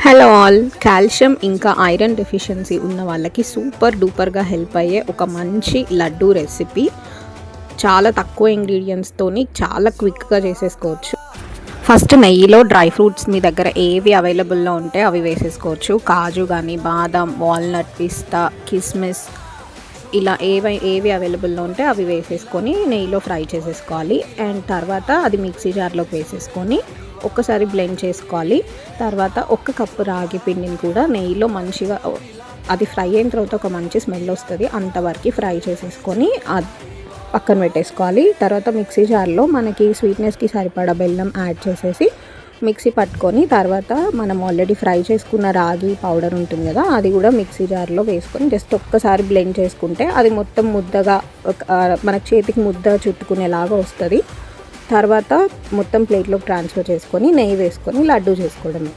Hello all, calcium ఇంకా iron deficiency ఉన్న వాళ్ళకి సూపర్ డూపర్గా హెల్ప్ అయ్యే ఒక మంచి లడ్డూ రెసిపీ. చాలా తక్కువ ఇంగ్రీడియంట్స్తోని చాలా క్విక్గా చేసేసుకోవచ్చు. ఫస్ట్ నెయ్యిలో డ్రై ఫ్రూట్స్ మీ దగ్గర ఏవి అవైలబుల్లో ఉంటే అవి వేసేసుకోవచ్చు. కాజు కానీ, బాదం, వాల్నట్, పిస్తా, కిస్మిస్ ఇలా ఏవి అవైలబుల్లో ఉంటే అవి వేసేసుకొని నెయ్యిలో ఫ్రై చేసేసుకోవాలి. అండ్ తర్వాత అది మిక్సీ జార్లోకి వేసేసుకొని ఒక్కసారి బ్లెండ్ చేసుకోవాలి. తర్వాత 1 కప్పు రాగి పిండిని కూడా నెయ్యిలో మంచిగా అది ఫ్రై అయిన తర్వాత ఒక మంచి స్మెల్ వస్తుంది, అంతవరకు ఫ్రై చేసేసుకొని పక్కన పెట్టేసుకోవాలి. తర్వాత మిక్సీ జార్లో మనకి స్వీట్నెస్కి సరిపడా బెల్లం యాడ్ చేసేసి మిక్సీ పట్టుకొని తర్వాత మనం ఆల్రెడీ ఫ్రై చేసుకున్న రాగి పౌడర్ ఉంటుంది కదా, అది కూడా మిక్సీ జార్లో వేసుకొని జస్ట్ ఒక్కసారి బ్లెండ్ చేసుకుంటే అది మొత్తం ముద్దగా మన చేతికి ముద్ద చుట్టుకునేలాగా వస్తుంది. తర్వాత మొత్తం ప్లేట్లోకి ట్రాన్స్ఫర్ చేసుకొని నెయ్యి వేసుకొని లడ్డూ చేసుకోవడమే.